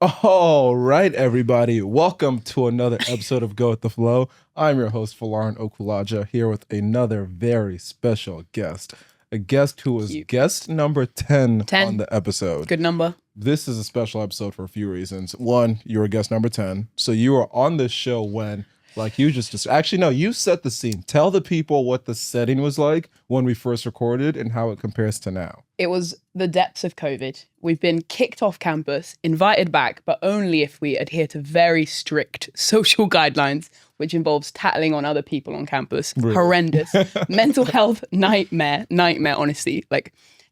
All right, everybody. Welcome to another episode of Go With The Flow. I'm your host, Folarin Okulaja, here with another very special guest. A guest who was guest number 10 on the episode. Good number. This is a special episode for a few reasons. One, you were guest number 10. So you were on this show when, like you just... Actually, no, you set the scene. Tell the people what the setting was like when we first recorded and how it compares to now. It was the depths of COVID. We've been kicked off campus, invited back, but only if we adhere to very strict social guidelines, which involves tattling on other people on campus. Really? Horrendous. Mental health nightmare, honestly.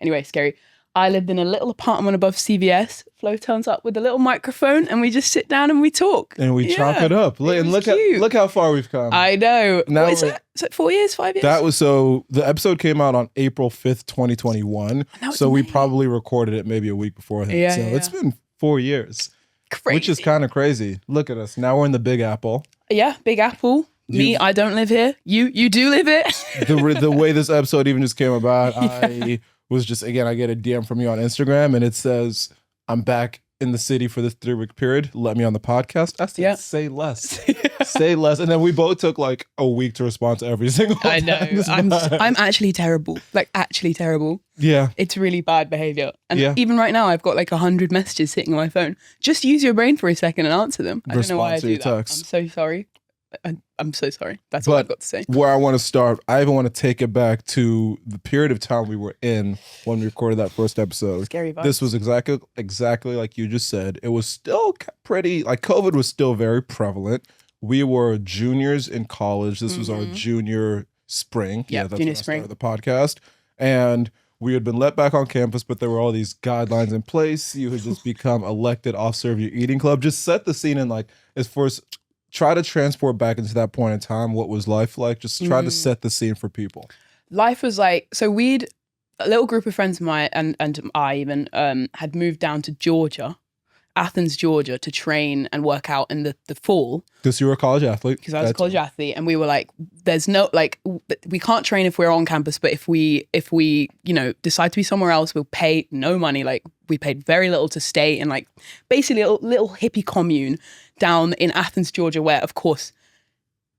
Anyway, scary. I lived in a little apartment above CVS. Flo turns up with a little microphone and we just sit down and we talk. And we chop it up. And look how far we've come. I know. Now is it 4 years, 5 years? That was the episode came out on April 5th, 2021. So we probably recorded it maybe a week before that. Yeah, it's been 4 years. Crazy. Which is kind of crazy. Look at us. Now we're in the Big Apple. Yeah, Big Apple. Me, I don't live here. You do live here. The way this episode even just came about, I was just, again, I get a DM from you on Instagram and it says, I'm back in the city for this 3-week period. Let me on the podcast. I said, say less. Say less. And then we both took like a week to respond to every single I know. I'm actually terrible. Actually terrible. Yeah. It's really bad behavior. And even right now, I've got like 100 messages sitting on my phone. Just use your brain for a second and answer them. I don't know why I do that. Text. I'm so sorry. I'm so sorry. That's all I've got to say. Where I want to start, I even want to take it back to the period of time we were in when we recorded that first episode. Scary vibes. This was exactly like you just said. It was still pretty, like COVID was still very prevalent. We were juniors in college. This was our junior spring. Yeah, that's junior when I spring. started the podcast. And we had been let back on campus, but there were all these guidelines in place. You had just become elected officer of your eating club. Just set the scene and as far as try to transport back into that point in time. What was life like? Just try to set the scene for people. Life was like, so a little group of friends of mine and I even had moved down to Georgia, Athens, Georgia, to train and work out in the fall. Because you were a college athlete. Because I was a college athlete, and we were like, there's no, we can't train if we're on campus, but if we decide to be somewhere else, we'll pay no money. We paid very little to stay in basically a little hippie commune down in Athens, Georgia, where of course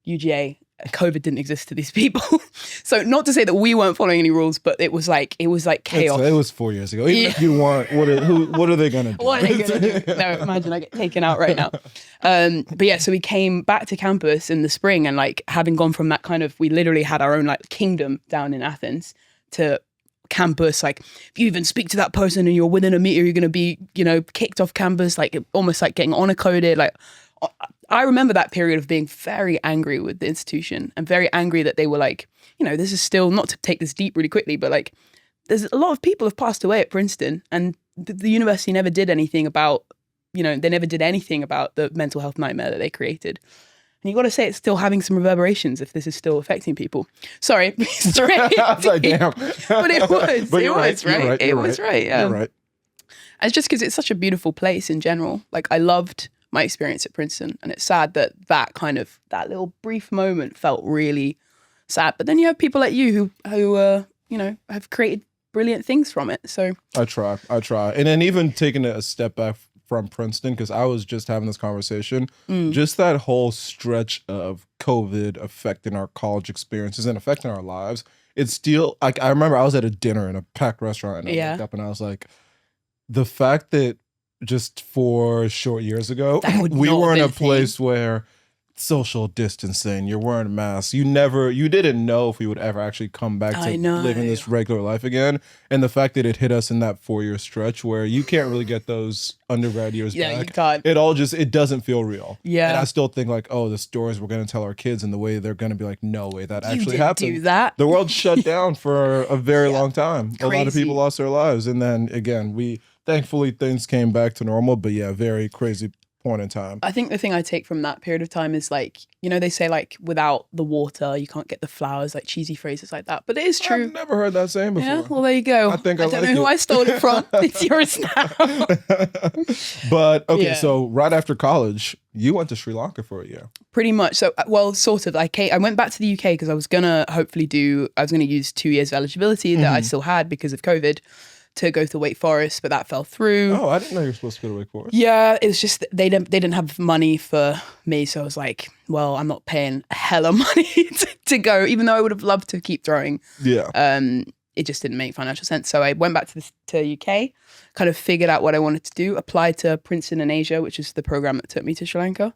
UGA, COVID didn't exist to these people. So not to say that we weren't following any rules, but it was like chaos. It was 4 years ago. Even if you want, what are they gonna do? What are they gonna do? No, imagine I get taken out right now. But yeah, so we came back to campus in the spring, and having gone from that we literally had our own kingdom down in Athens to campus. If you even speak to that person and you're within a meter, you're gonna be, kicked off campus. Almost getting honor coded. I remember that period of being very angry with the institution and very angry that they were this is still, not to take this deep really quickly, but there's a lot of people have passed away at Princeton, and the university never did anything about, they never did anything about the mental health nightmare that they created. And you got to say it's still having some reverberations if this is still affecting people. Sorry. I was like, damn. But it was. But it was, right? It was right. Yeah. You're right. And it's just because it's such a beautiful place in general. I loved my experience at Princeton, and it's sad that that little brief moment felt really sad. But then you have people like you who have created brilliant things from it. So I try, and then even taking a step back from Princeton, because I was just having this conversation, just that whole stretch of COVID affecting our college experiences and affecting our lives. It's still I remember I was at a dinner in a packed restaurant, and I looked up and I was like, the fact that just 4 short years ago, we were in a place where social distancing, you're wearing masks. You didn't know if we would ever actually come back to living this regular life again. And the fact that it hit us in that 4-year stretch where you can't really get those undergrad years back. You can't. It doesn't feel real. Yeah. And I still think the stories we're going to tell our kids and the way they're going to be no way that actually happened. Do that. The world shut down for a very long time. Crazy. A lot of people lost their lives. And then again, thankfully things came back to normal, but yeah, very crazy point in time. I think the thing I take from that period of time is they say without the water you can't get the flowers, cheesy phrases like that, but it is true. I've never heard that saying before. Yeah, well there you go. I don't know who I stole it from. It's yours now. But okay, so right after college you went to Sri Lanka for a year. Pretty much. So sort of. I went back to the UK because I was gonna use 2 years of eligibility that I still had because of COVID to go to Wake Forest, but that fell through. Oh, I didn't know you were supposed to go to Wake Forest. Yeah, it was just they didn't have money for me, so I was like, well, I'm not paying a hell of money to go, even though I would have loved to keep throwing. Yeah. It just didn't make financial sense. So I went back to UK, kind of figured out what I wanted to do, applied to Princeton in Asia, which is the program that took me to Sri Lanka.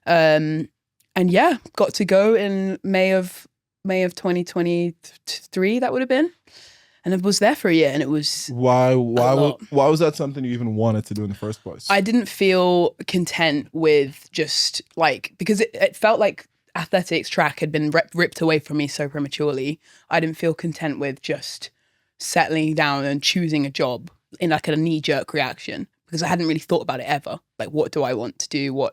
And yeah, got to go in May of 2023, that would have been. And I was there for a year, and it was why was that something you even wanted to do in the first place? I didn't feel content with just like, because it felt like athletics track had been ripped away from me so prematurely. I didn't feel content with just settling down and choosing a job in like a knee-jerk reaction, because I hadn't really thought about it ever. Like, what do I want to do?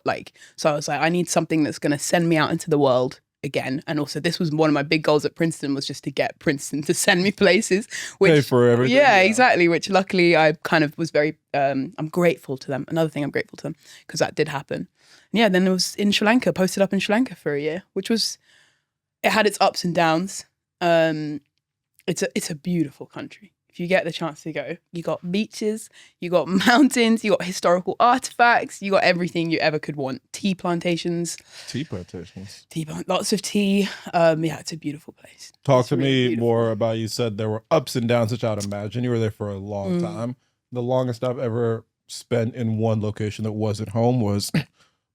So I was like, I need something that's going to send me out into the world again. And also, this was one of my big goals at Princeton, was just to get Princeton to send me places. Pay for everything. Yeah, exactly. Which luckily I kind of was very, I'm grateful to them. Another thing I'm grateful to them, because that did happen. And yeah, then it was in Sri Lanka, posted up in Sri Lanka for a year, which was, it had its ups and downs. It's a beautiful country. If you get the chance to go, you got beaches, you got mountains, you got historical artifacts, you got everything you ever could want. Tea plantations. Lots of tea. Yeah, it's a beautiful place. Talk to me more about, you said there were ups and downs, which I'd imagine. You were there for a long time. The longest I've ever spent in one location that wasn't home was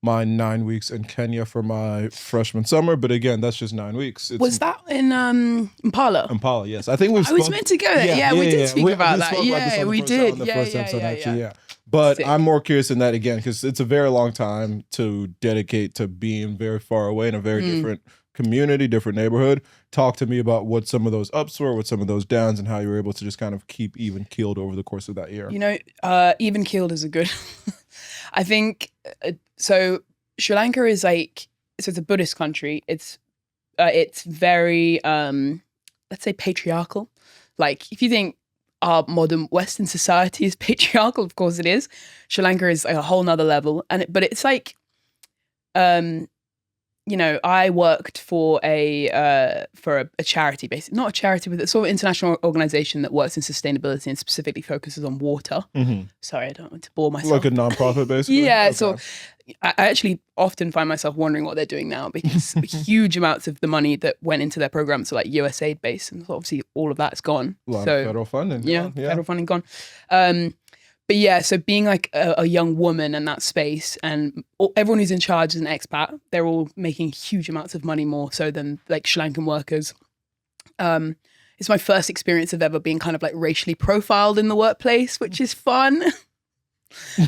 my 9 weeks in Kenya for my freshman summer. But again, that's just 9 weeks. Was that in Impala? Impala, yes. I think I was meant to go there. Yeah, we did speak about that. Yeah, we did. Yeah. But I'm more curious in that, again, because it's a very long time to dedicate to being very far away in a very different community, different neighborhood. Talk to me about what some of those ups were, what some of those downs, and how you were able to just kind of keep even keeled over the course of that year. You know, even keeled is a good. I think so. Sri Lanka is like, so it's a Buddhist country. It's very let's say patriarchal. Like, if you think our modern Western society is patriarchal, of course it is. Sri Lanka is like a whole nother level, but it's like, you know, I worked for a charity, basically, not a charity, but a sort of international organization that works in sustainability and specifically focuses on water. Sorry, I don't want to bore myself. Like a nonprofit, basically? Yeah, okay. So I actually often find myself wondering what they're doing now, because huge amounts of the money that went into their programs are like USAID based, and obviously all of that's gone. A lot of federal funding. Yeah, federal funding gone. But yeah, so being like a young woman in that space, and everyone who's in charge is an expat, they're all making huge amounts of money, more so than like Sri Lankan workers. It's my first experience of ever being kind of like racially profiled in the workplace, which is fun.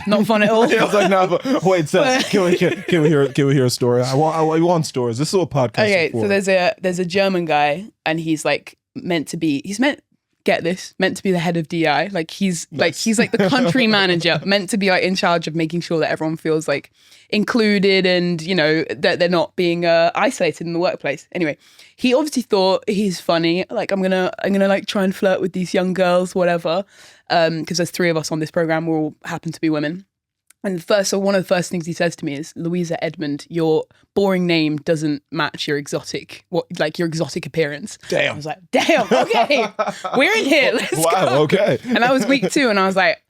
Not fun at all. I was like, no, but wait, so can we hear a story? I want stories. This is what podcast. Okay, so there's a German guy, and he's like meant to be the head of DI. Like he's like the country manager, meant to be like in charge of making sure that everyone feels like included, and you know that they're not being isolated in the workplace. Anyway, he obviously thought he's funny. Like, I'm gonna like try and flirt with these young girls, whatever. Because there's 3 of us on this program, we all happen to be women. And one of the first things he says to me is, "Louisa Edmund, your boring name doesn't match your exotic appearance." Damn. I was like, damn, okay, we're in here. Let's go. Okay. And that was week 2, and I was like,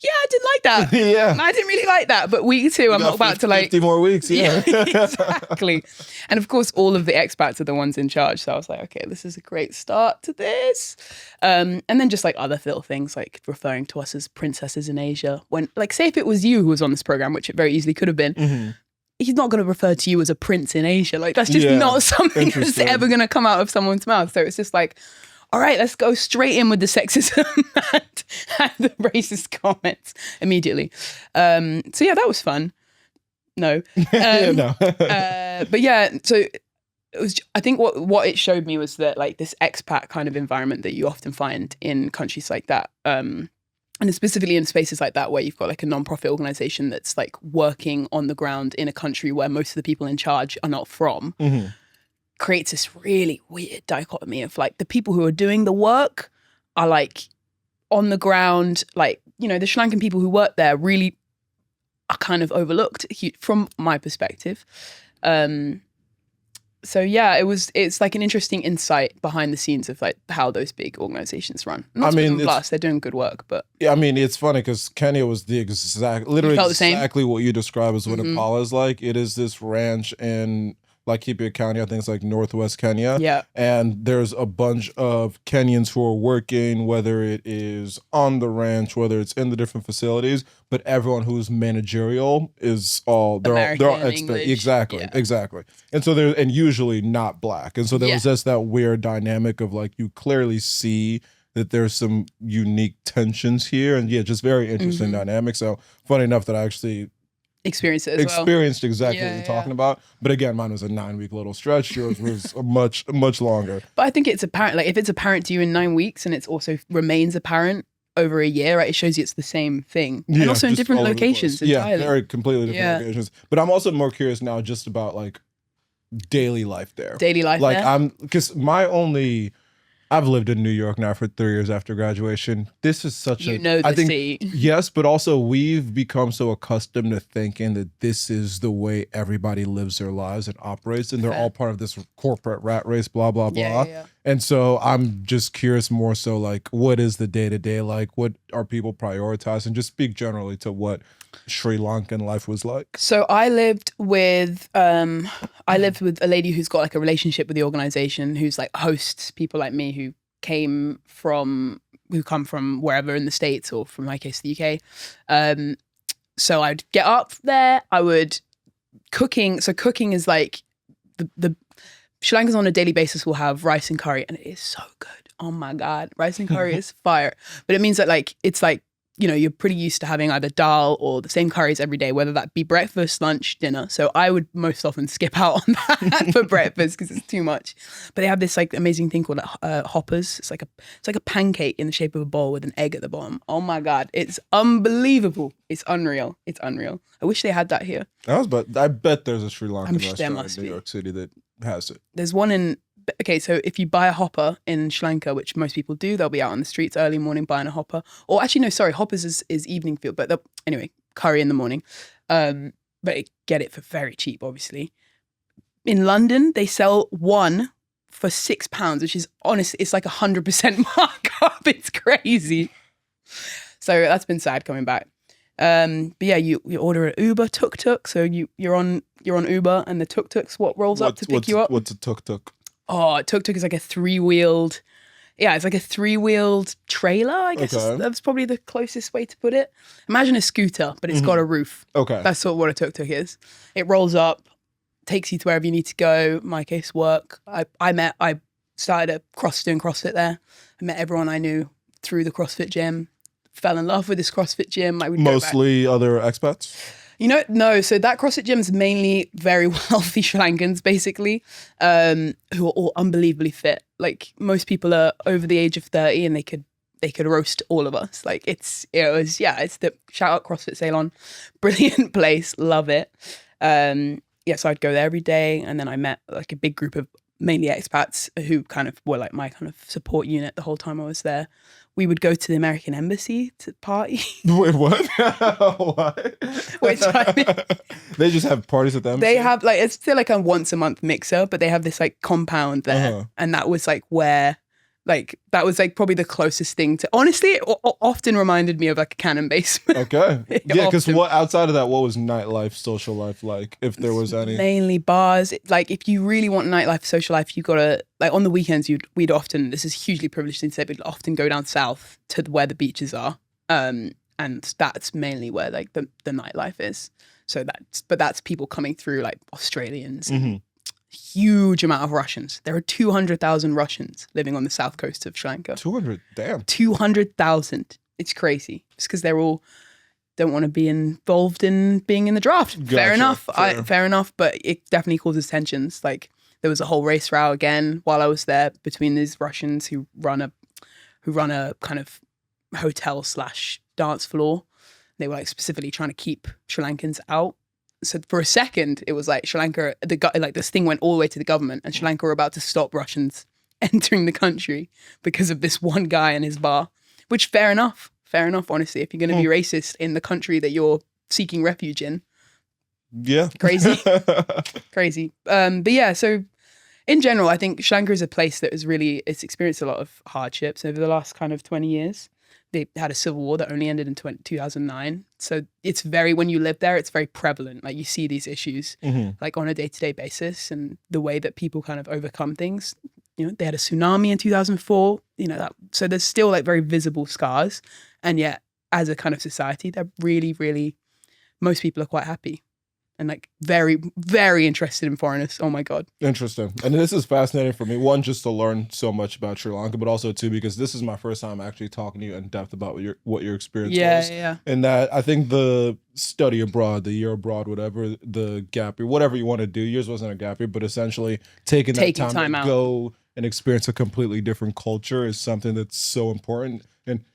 yeah, I didn't like that. Yeah. I didn't really like that. But week 2, I'm not about to like 50 more weeks. Yeah. Exactly. And of course, all of the expats are the ones in charge. So I was like, okay, this is a great start to this. And then just like other little things, like referring to us as princesses in Asia. When, like, say if it was you who was on this program, which it very easily could have been, he's not going to refer to you as a prince in Asia. Like, that's just not something that's ever going to come out of someone's mouth. So it's just like, all right, let's go straight in with the sexism and the racist comments immediately. So yeah, that was fun. No. But yeah, so it was, I think what it showed me was that like this expat kind of environment that you often find in countries like that, and specifically in spaces like that where you've got like a non-profit organization that's like working on the ground in a country where most of the people in charge are not from, creates this really weird dichotomy of like the people who are doing the work are like on the ground, like, you know, the Sri Lankan people who work there really are kind of overlooked from my perspective. So yeah, it's like an interesting insight behind the scenes of like how those big organizations run. Not plus, they're doing good work, but yeah, I mean, it's funny because Kenya was literally exactly what you describe as what Impala is like. It is this ranch in Laikipia County, I think it's like northwest Kenya. Yeah. And there's a bunch of Kenyans who are working, whether it is on the ranch, whether it's in the different facilities, but everyone who's managerial is they're all expert. Exactly. And so and usually not black. And so there was just that weird dynamic of like, you clearly see that there's some unique tensions here, and just very interesting dynamic. So funny enough that I actually experienced exactly what you're talking about. But again, mine was a 9-week little stretch. Yours was much longer. But I think it's apparent, like if it's apparent to you in 9 weeks and it's also remains apparent over a year, right? It shows you it's the same thing. And also in different locations entirely. Yeah, very completely different locations. But I'm also more curious now just about like daily life there. Because I've lived in New York now for 3 years after graduation. This is such city. Yes, but also we've become so accustomed to thinking that this is the way everybody lives their lives and operates, and they're all part of this corporate rat race, blah, blah, blah. Yeah. And so I'm just curious more so like, what is the day-to-day like? What are people prioritizing? Just speak generally to what Sri Lankan life was like. So I lived with a lady who's got like a relationship with the organization, who's like hosts people like me who come from wherever in the States, or from my case the UK. So I'd get up there, I would cooking. So cooking is like the Sri Lankans on a daily basis will have rice and curry, and it is so good. Oh my God, rice and curry is fire. But it means that like it's like, you know, you're pretty used to having either dal or the same curries every day, whether that be breakfast, lunch, dinner. So I would most often skip out on that for breakfast because it's too much. But they have this like amazing thing called hoppers. It's like a pancake in the shape of a bowl with an egg at the bottom. Oh my God, it's unbelievable. It's unreal. I wish they had that here. I bet there's a Sri Lankan restaurant in New York City that has it. There's one in. Okay, so if you buy a hopper in Sri Lanka, which most people do, they'll be out on the streets early morning buying a hopper. Or actually, no, sorry, hoppers is evening field. But anyway, curry in the morning. But get it for very cheap, obviously. In London, they sell one for £6, which is honestly, it's like 100% markup. It's crazy. So that's been sad coming back. But yeah, you order an Uber tuk-tuk. So you're on Uber, and the tuk-tuk's what rolls up to pick you up. What's a tuk-tuk? Oh, a tuk-tuk is like a three-wheeled trailer, I guess. Okay. That's probably the closest way to put it. Imagine a scooter, but it's got a roof. Okay. That's sort of what a tuk-tuk is. It rolls up, takes you to wherever you need to go. In my case, work. I started doing CrossFit there. I met everyone I knew through the CrossFit gym. Fell in love with this CrossFit gym. I would mostly other expats? You know, no. So that CrossFit gym is mainly very wealthy Sri Lankans, basically, who are all unbelievably fit. Like most people are over the age of 30, and they could roast all of us. Like it's the shout out CrossFit Ceylon, brilliant place, love it. So I'd go there every day, and then I met like a big group of mainly expats who kind of were like my kind of support unit the whole time I was there. We would go to the American embassy to party. Wait, what? What? Which they just have parties at the embassy? They have like, it's still like a once a month mixer, but they have this like compound there. And that was like where, like, that was like probably the closest thing to, honestly, it often reminded me of like a Cannon basement. Okay. Yeah, because outside of that, what was nightlife, social life like, if there was any? Mainly bars. Like, if you really want nightlife, social life, you gotta, like, on the weekends, we'd often, this is hugely privileged thing to say, we'd often go down south to where the beaches are. And that's mainly where like the nightlife is. So that's people coming through, like Australians, huge amount of Russians. There are 200,000 Russians living on the south coast of Sri Lanka. 200, damn. 200,000. It's crazy. It's because they're all don't want to be involved in being in the draft. Gotcha. Fair enough. Fair enough, but it definitely causes tensions. Like there was a whole race row again while I was there between these Russians who run a kind of hotel / dance floor. They were like specifically trying to keep Sri Lankans out. So for a second, it was like Sri Lanka, this thing went all the way to the government, and Sri Lanka were about to stop Russians entering the country because of this one guy and his bar, which fair enough, honestly, if you're going to be racist in the country that you're seeking refuge in. Yeah. Crazy. Crazy. But yeah, so in general, I think Sri Lanka is a place that it's experienced a lot of hardships over the last kind of 20 years. They had a civil war that only ended in 2009. So it's when you live there, it's very prevalent. Like you see these issues like on a day-to-day basis, and the way that people kind of overcome things. You know, they had a tsunami in 2004, you know, so there's still like very visible scars. And yet as a kind of society, they're really, really, most people are quite happy. And like very, very interested in foreigners. Oh my God. Interesting. And this is fascinating for me. One, just to learn so much about Sri Lanka, but also two, because this is my first time actually talking to you in depth about what your experience was. Yeah. And that I think the study abroad, the year abroad, whatever, the gap year, whatever you want to do, yours wasn't a gap year, but essentially taking that time to out. go and experience a completely different culture is something that's so important. And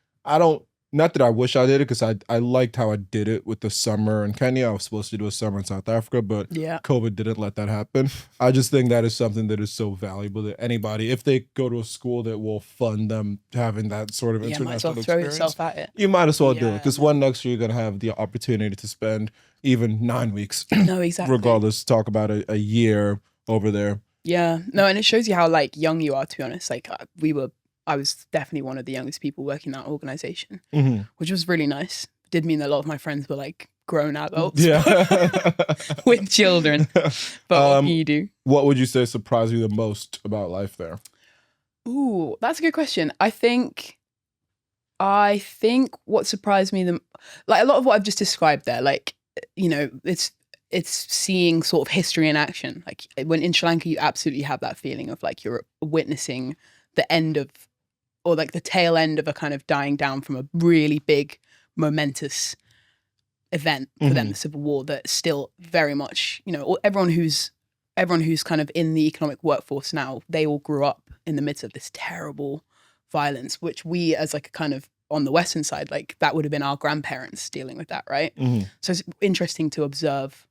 not that I wish I did it, because I liked how I did it with the summer in Kenya. I was supposed to do a summer in South Africa, but COVID didn't let that happen. I just think that is something that is so valuable that anybody, if they go to a school that will fund them having that sort of international might as well experience, throw yourself at it. You might as well do it, because one next year you're going to have the opportunity to spend even 9 weeks. No, exactly. Regardless, talk about a year over there. Yeah. No, and it shows you how like young you are, to be honest. Like I was definitely one of the youngest people working that organization, which was really nice. Did mean that a lot of my friends were like grown adults with children. But what can you do? What would you say surprised you the most about life there? Ooh, that's a good question. I think what surprised me like a lot of what I've just described there, like, you know, it's seeing sort of history in action. Like when in Sri Lanka, you absolutely have that feeling of like you're witnessing the end of, or like the tail end of a kind of dying down from a really big, momentous event for them, the Civil War, that still very much, you know, everyone who's kind of in the economic workforce now, they all grew up in the midst of this terrible violence, which we as like a kind of on the Western side, like that would have been our grandparents dealing with that, right? So it's interesting to observe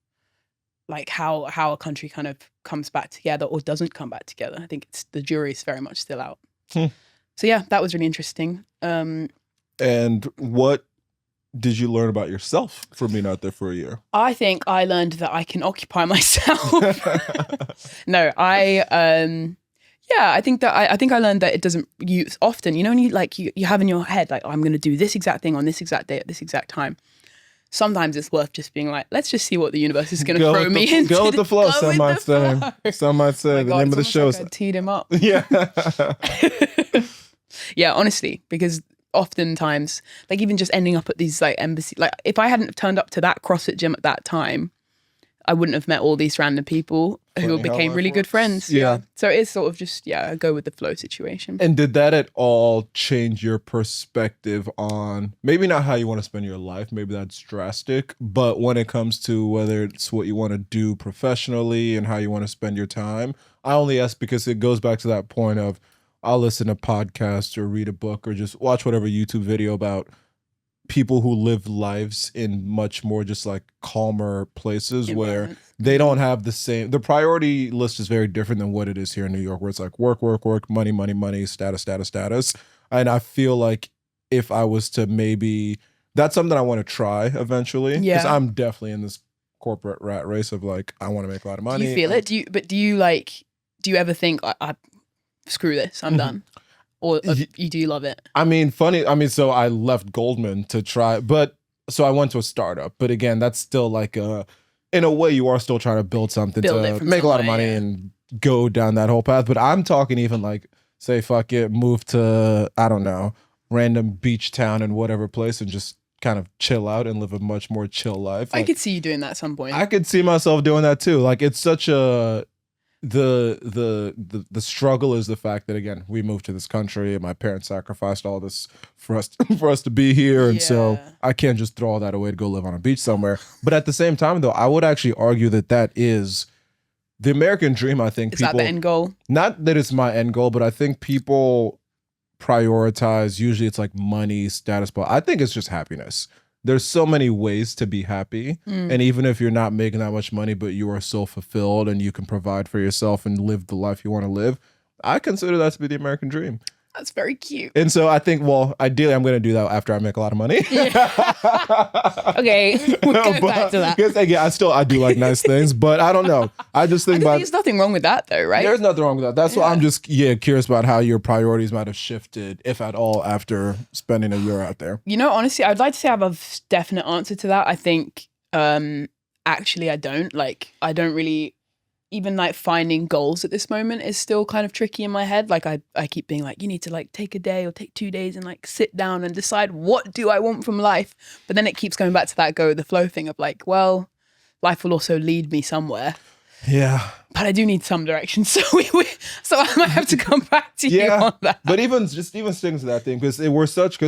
like how a country kind of comes back together or doesn't come back together. I think the jury's very much still out. So yeah, that was really interesting. And what did you learn about yourself from being out there for a year? I think I learned that I can occupy myself. No, I think I learned that it doesn't use often, you know, when you have in your head, like, oh, I'm going to do this exact thing on this exact day at this exact time. Sometimes it's worth just being like, let's just see what the universe is going to throw me into. Go with the flow, some might say. Some might say. The name of the show is... I teed him up. Yeah. Yeah, honestly, because oftentimes, like even just ending up at these like embassy, like if I hadn't turned up to that CrossFit gym at that time, I wouldn't have met all these random people who became really good friends. Yeah. So it's sort of just, a go with the flow situation. And did that at all change your perspective on maybe not how you want to spend your life, maybe that's drastic, but when it comes to whether it's what you want to do professionally and how you want to spend your time? I only ask because it goes back to that point of I'll listen to podcasts or read a book or just watch whatever YouTube video about people who live lives in much more just like calmer places where they don't have the priority list is very different than what it is here in New York, where it's like work, money, status. And I feel like if I was to maybe, that's something I want to try eventually. Because I'm definitely in this corporate rat race of like, I want to make a lot of money. Do you feel it? Do you ever think, screw this, I'm done? Or do you love it? So I left Goldman to try, so I went to a startup. But again, that's still like in a way, you are still trying to build something to make a lot of money and go down that whole path. But I'm talking even like, say, fuck it, move to, I don't know, random beach town in whatever place and just kind of chill out and live a much more chill life. I could see you doing that at some point. I could see myself doing that too. Like it's such a... The struggle is the fact that again we moved to this country and my parents sacrificed all this for us to be here, and so I can't just throw all that away to go live on a beach somewhere. But at the same time, though, I would actually argue that is the American dream. I think is that the end goal? Not that it's my end goal, but I think people prioritize. Usually, it's like money, status, but I think it's just happiness. There's so many ways to be happy. And even if you're not making that much money, but you are so fulfilled and you can provide for yourself and live the life you want to live, I consider that to be the American dream. That's very cute. And so I think, well, ideally, I'm going to do that after I make a lot of money. Okay, we'll go back to that. Because again, I do like nice things, but I don't know. I just think There's nothing wrong with that, though, right? There's nothing wrong with that. That's why I'm just curious about how your priorities might have shifted, if at all, after spending a year out there. You know, honestly, I'd like to say I have a definite answer to that. I think actually I don't. Like, I don't really. Even like finding goals at this moment is still kind of tricky in my head. Like I keep being like, you need to like take a day or take 2 days and like sit down and decide what do I want from life. But then it keeps going back to that go with the flow thing of like, well, life will also lead me somewhere. Yeah. But I do need some direction. So so I might have to come back to you on that. But even sticking to that thing, because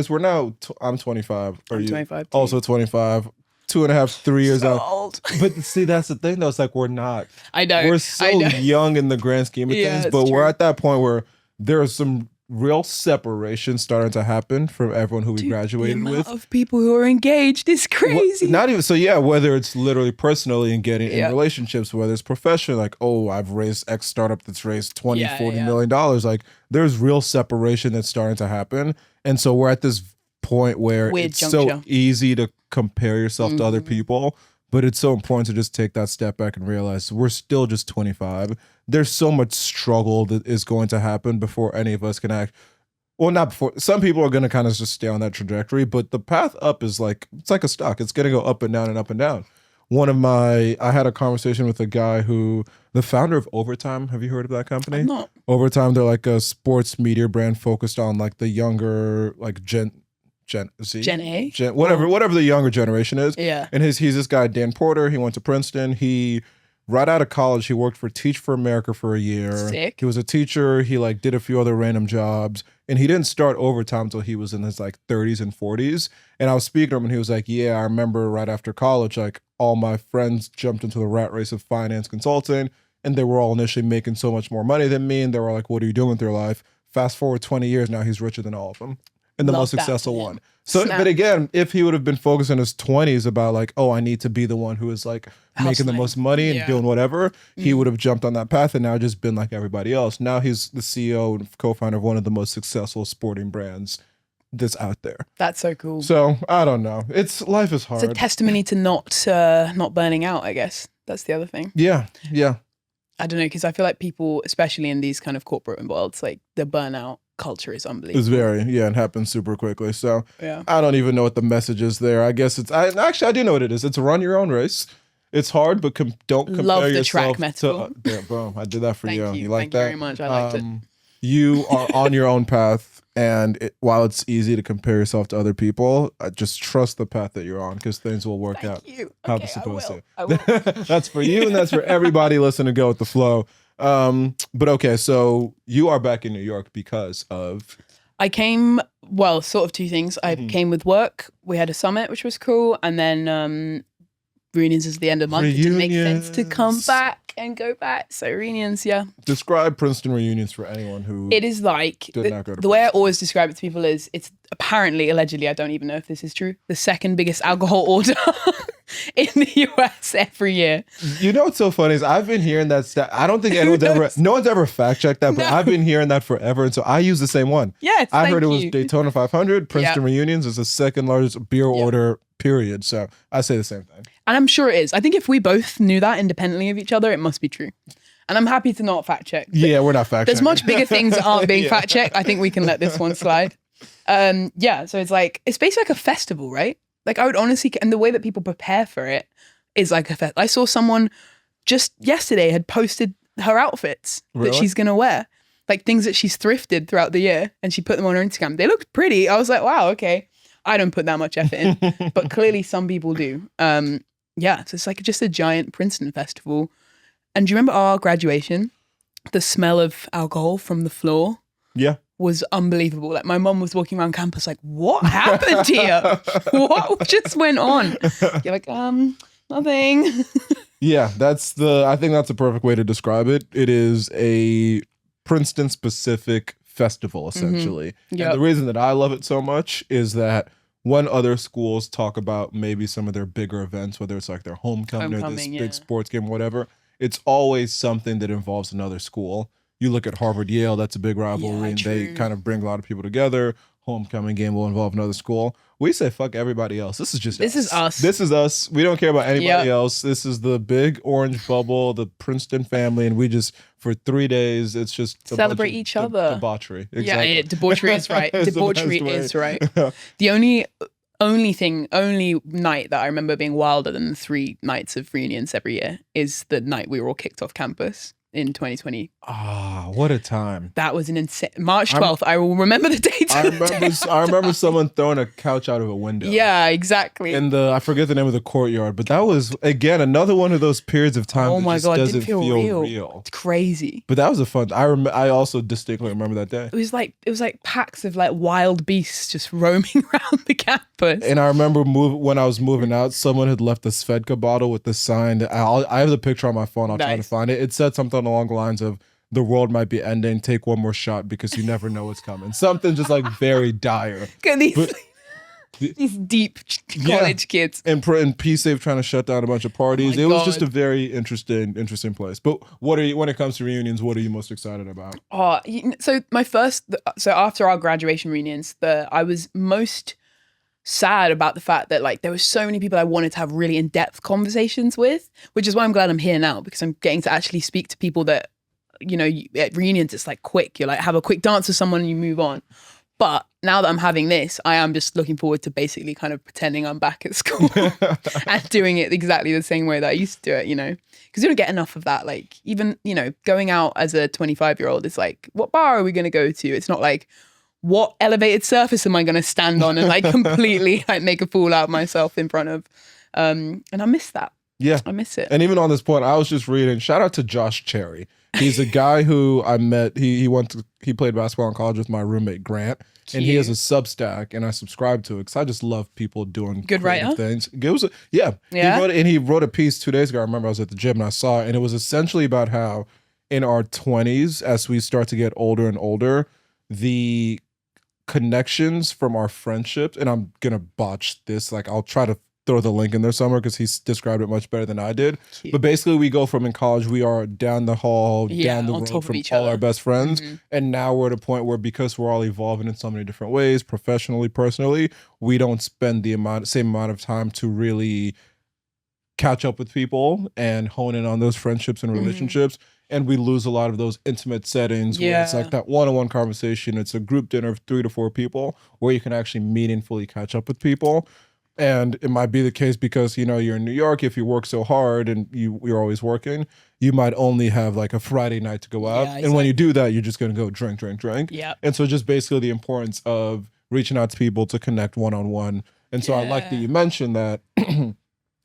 we're now, I'm 25. I'm 25 too. Also 25. 2.5, 3 years so out. Old. But see, that's the thing though. It's like we're not. I know. We're so young in the grand scheme of things, but we're at that point where there is some real separation starting to happen from everyone who we graduated the with. amount of people who are engaged is crazy. Not even so. Yeah, whether it's literally personally and getting in relationships, whether it's professionally, like, oh, I've raised X startup that's raised 20, $40 million. Like, there's real separation that's starting to happen, and so we're at this point where it's so easy to compare yourself to other people, but it's so important to just take that step back and realize we're still just 25. There's so much struggle that is going to happen before any of us can act. Well, not before. Some people are going to kind of just stay on that trajectory, but the path up is like, it's like a stock. It's going to go up and down and up and down. I had a conversation with a guy the founder of Overtime. Have you heard of that company? No. Overtime, they're like a sports media brand focused on like the younger, like Gen Z? Gen A? Whatever the younger generation is. Yeah. And he's this guy, Dan Porter. He went to Princeton. Right out of college, he worked for Teach for America for a year. Sick. He was a teacher. He like did a few other random jobs. And he didn't start Overtime until he was in his like 30s and 40s. And I was speaking to him and he was like, yeah, I remember right after college, like all my friends jumped into the rat race of finance consulting. And they were all initially making so much more money than me. And they were like, what are you doing with your life? Fast forward 20 years, now he's richer than all of them. And the most successful one. So, but again, if he would have been focused in his 20s about like, oh, I need to be the one who is like making the most money and doing whatever, he would have jumped on that path and now just been like everybody else. Now he's the CEO and co-founder of one of the most successful sporting brands that's out there. That's so cool. So I don't know. Life is hard. It's a testimony to not burning out, I guess. That's the other thing. Yeah. I don't know, because I feel like people, especially in these kind of corporate worlds, like the burnout culture is unbelievable. It's it happens super quickly. So I don't even know what the message is there. I guess I do know what it is. It's run your own race. It's hard, but don't compare Love the yourself track metaphor. Yeah, boom. I did that for you. You like Thank that? you very much. I liked it. You are on your own path, and while it's easy to compare yourself to other people, just trust the path that you're on because things will work out how they're supposed to. I will. That's for you, and that's for everybody listening to Go With The Flow. But okay, so you are back in New York because of... I came, well, sort of two things. I came with work. We had a summit, which was cool. And then Reunions is the end of the month. It didn't make sense to come back and go back. So Reunions, yeah. Describe Princeton Reunions for anyone who... It is like, the way I always describe it to people is, it's apparently, allegedly, I don't even know if this is true, the second biggest alcohol order in the US every year. You know what's so funny is I've been hearing that stat. I don't think no one's ever fact checked that, but I've been hearing that forever. And so I use the same one. Yeah, I heard it was Daytona 500. Princeton Reunions is the second largest beer order, period. So I say the same thing. And I'm sure it is. I think if we both knew that independently of each other, it must be true. And I'm happy to not fact check. Yeah, we're not fact checking. There's much bigger things that aren't being fact checked. I think we can let this one slide. So it's like, it's basically like a festival, right? Like I would honestly, and the way that people prepare for it is like a festival. I saw someone just yesterday had posted her outfits that she's going to wear. Like things that she's thrifted throughout the year and she put them on her Instagram. They looked pretty. I was like, wow, okay. I don't put that much effort in, but clearly some people do. So it's like just a giant Princeton festival. And do you remember our graduation? The smell of alcohol from the floor was unbelievable. Like my mom was walking around campus like, what happened here? What just went on? You're like, nothing. Yeah, I think that's a perfect way to describe it. It is a Princeton specific festival, essentially. And the reason that I love it so much is that when other schools talk about maybe some of their bigger events, whether it's like their homecoming or this big sports game, whatever, it's always something that involves another school. You look at Harvard, Yale, that's a big rivalry, and they kind of bring a lot of people together. Homecoming game will involve another school. We say fuck everybody else. This is just this is us. This is us. We don't care about anybody else. This is the big orange bubble, the Princeton family, and we just for 3 days it's just celebrate each other. Debauchery. Exactly. Yeah, debauchery is right. Debauchery is right. The only night that I remember being wilder than the 3 nights of reunions every year is the night we were all kicked off campus in 2020. Ah, what a time. That was an insane March 12th. I will remember the date. I remember someone throwing a couch out of a window. Yeah, exactly. In I forget the name of the courtyard, but that was again another one of those periods of time that just doesn't feel real. It's crazy. But that was a fun. I also distinctly remember that day. It was like packs of like wild beasts just roaming around the campus. And I remember when I was moving out, someone had left a Svedka bottle with the sign. I have the picture on my phone. I'll try to find it. It said something along the lines of, the world might be ending, take one more shot because you never know what's coming. Something just like very dire. These deep college kids. And P-Safe trying to shut down a bunch of parties. It was just a very interesting place. But when it comes to reunions, what are you most excited about? So after our graduation reunions, I was most sad about the fact that like there were so many people I wanted to have really in-depth conversations with, which is why I'm glad I'm here now, because I'm getting to actually speak to people that, you know, at reunions it's like quick. You like have a quick dance with someone and you move on. But now that I'm having this, I am just looking forward to basically kind of pretending I'm back at school and doing it exactly the same way that I used to do it, you know, because you don't get enough of that. Like even, you know, going out as a 25-year-old, it's like, what bar are we going to go to? It's not like, what elevated surface am I going to stand on and like completely like make a fool out of myself in front of, and I miss that. Yeah. I miss it. And even on this point, I was just reading, shout out to Josh Cherry. He's a guy who I met, he played basketball in college with my roommate Grant. Cute. And he has a Substack, and I subscribe to it because I just love people doing good writer things. It was he wrote a piece 2 days ago. I remember I was at the gym and I saw it, and it was essentially about how in our 20s, as we start to get older and older, the connections from our friendships, and I'm gonna botch this, like I'll try to throw the link in there somewhere because he's described it much better than I did. Cute. But basically we go from in college, we are down the hall, down the road from all our best friends. Mm-hmm. And now we're at a point where because we're all evolving in so many different ways, professionally, personally, we don't spend the same amount of time to really catch up with people and hone in on those friendships and relationships. Mm-hmm. And we lose a lot of those intimate settings where it's like that one-on-one conversation. It's a group dinner of 3 to 4 people where you can actually meaningfully catch up with people. And it might be the case because, you know, you're in New York, if you work so hard and you're always working, you might only have like a Friday night to go out. Yeah, exactly. And when you do that, you're just going to go drink. Yeah. And so just basically the importance of reaching out to people to connect one-on-one. And so I like that you mentioned that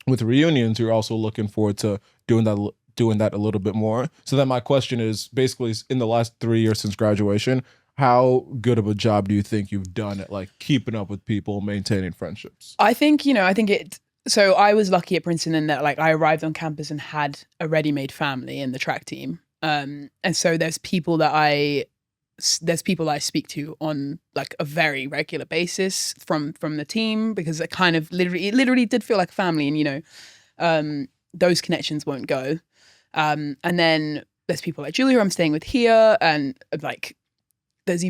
with reunions, you're also looking forward to doing that a little bit more. So then my question is basically in the last 3 years since graduation, how good of a job do you think you've done at like keeping up with people, maintaining friendships? I think so I was lucky at Princeton in that like I arrived on campus and had a ready-made family in the track team. And so there's people I speak to on like a very regular basis from the team because it kind of literally did feel like family, and you know, those connections won't go. And then there's people like Julia who I'm staying with here, and like there's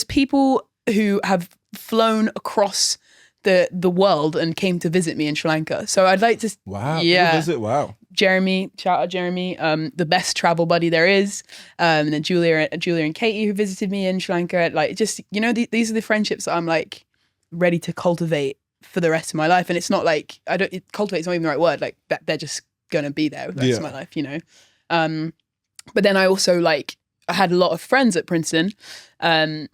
people who have flown across the world and came to visit me in Sri Lanka. So I'd like to Wow. Jeremy, shout out Jeremy, the best travel buddy there is. And then Julia and Katie who visited me in Sri Lanka. Like just, you know, these are the friendships that I'm like ready to cultivate for the rest of my life. And it's not like cultivate's not even the right word, like that they're just gonna be there for the rest of my life, you know. But then I also I had a lot of friends at Princeton, and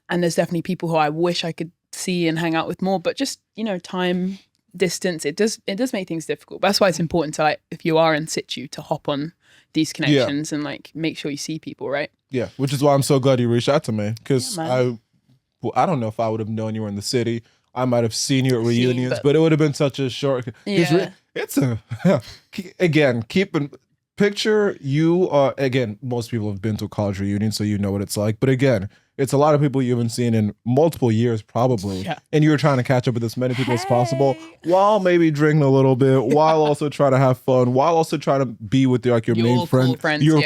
there's definitely people who I wish I could see and hang out with more, but just, you know, time, distance, it does make things difficult. But that's why it's important to, like, if you are in situ, to hop on these connections and like make sure you see people, right? Yeah, which is why I'm so glad you reached out to me, because I don't know if I would have known you were in the city. I might have seen you at reunions, but it would have been such a short. It's again, picture you are, again, most people have been to a college reunion, so you know what it's like. But again, it's a lot of people you haven't seen in multiple years, probably. Yeah. And you're trying to catch up with as many people as possible while maybe drinking a little bit, while also trying to have fun, while also trying to be with your main friend,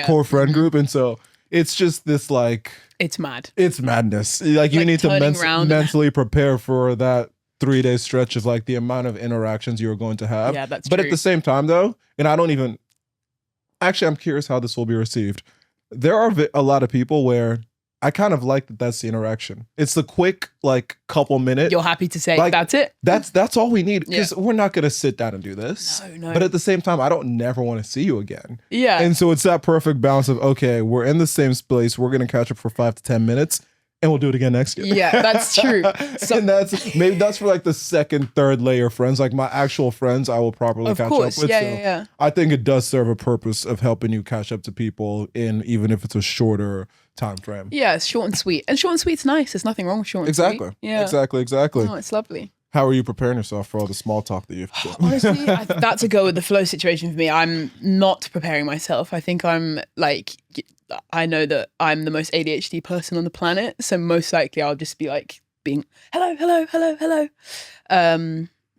core friend group. And so it's just this like It's mad. it's madness. Like you Like need to turning around. mentally prepare for that 3-day stretch of like the amount of interactions you're going to have. Yeah, that's but true. at the same time though, and I don't even actually, I'm curious how this will be received. There are a lot of people where I kind of like that that's the interaction. It's the quick, like, couple minute. You're happy to say like, that's it? That's all we need. Because we're not going to sit down and do this. No. But at the same time, I don't never want to see you again. Yeah. And so it's that perfect balance of, okay, we're in the same space. We're going to catch up for 5 to 10 minutes. And we'll do it again next year. Yeah, that's true. So, and that's for like the second, third layer friends. Like my actual friends, I will properly catch up with. Yeah. I think it does serve a purpose of helping you catch up to people in even if it's a shorter time frame. Yeah, it's short and sweet. And short and sweet's nice. There's nothing wrong with short and Exactly. sweet. Yeah. Exactly. Oh, it's lovely. How are you preparing yourself for all the small talk that you've done? Honestly, that's a go with the flow situation for me. I'm not preparing myself. I think I'm like, I know that I'm the most ADHD person on the planet. So most likely I'll just be like being, hello.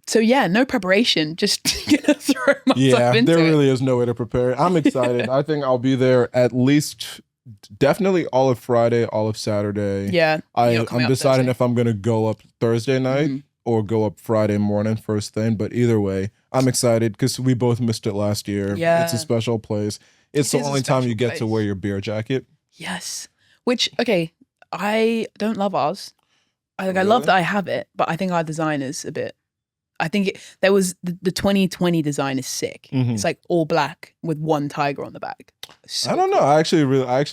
So yeah, no preparation. Just throw myself into there it. really is no way to prepare. I'm excited. I think I'll be there at least definitely all of Friday, all of Saturday. Yeah. I'm deciding if I'm going to go up Thursday night or go up Friday morning first thing. But either way, I'm excited because we both missed it last year. Yeah. It's a special place. It's the only time you get to wear your beer jacket. Yes. Which, okay, I don't love ours. I love that I have it, but I think our design is a bit... I think there was the 2020 design is sick. It's like all black with one tiger on the back. So I don't know. I actually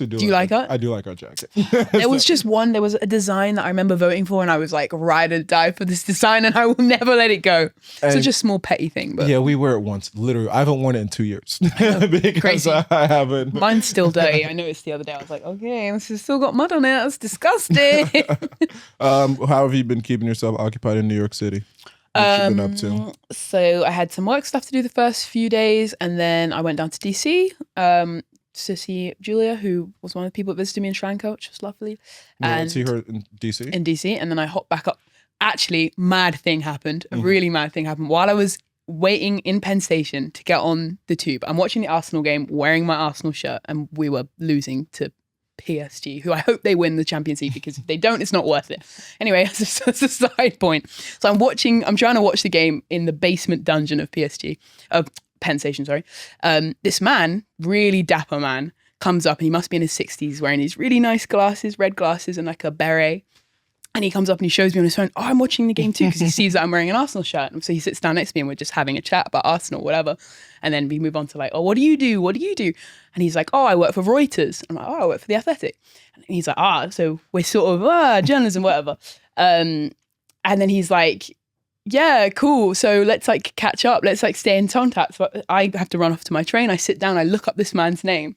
do. Do you like it? I do like our jacket. There was a design that I remember voting for, and I was like, ride or die for this design, and I will never let it go. Such a small petty thing, but yeah, we wear it once. Literally, I haven't worn it in 2 years because Crazy. I haven't. Mine's still dirty. I noticed the other day. I was like, okay, this has still got mud on it. That's disgusting. How have you been keeping yourself occupied in New York City? What you been up to? So I had some work stuff to do the first few days, and then I went down to DC to see Julia, who was one of the people that visited me in Sri Lanka, which was lovely. And see her in DC? In DC, and then I hopped back up. Actually, mad thing happened. A really mad thing happened. While I was waiting in Penn Station to get on the tube, I'm watching the Arsenal game, wearing my Arsenal shirt, and we were losing to PSG, who I hope they win the Champions League, because if they don't, it's not worth it. Anyway, that's a side point. So I'm trying to watch the game in the basement dungeon of Penn Station, sorry. This man, really dapper man, comes up, and he must be in his 60s, wearing these really nice glasses, red glasses, and like a beret. And he comes up and he shows me on his phone, I'm watching the game too, because he sees that I'm wearing an Arsenal shirt. And so he sits down next to me and we're just having a chat about Arsenal, whatever. And then we move on to like, oh, what do you do? What do you do? And he's like, oh, I work for Reuters. I'm like, oh, I work for The Athletic. And he's like, so we're sort of, journalism, whatever. And then he's like, yeah, cool. So let's like catch up. Let's like stay in contact. So I have to run off to my train. I sit down, I look up this man's name.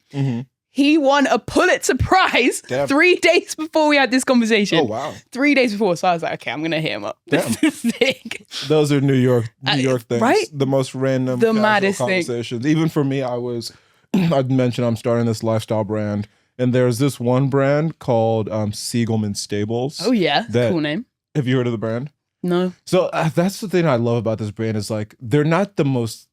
He won a Pulitzer Prize 3 days before we had this conversation. Oh, wow. 3 days before. So I was like, okay, I'm going to hit him up. This is sick. Those are New York things. Right? The most random, the maddest conversations. Thing. Even for me, I'd mentioned I'm starting this lifestyle brand. And there's this one brand called Siegelman Stables. Oh, yeah. Cool name. Have you heard of the brand? No. So that's the thing I love about this brand is like, they're not the most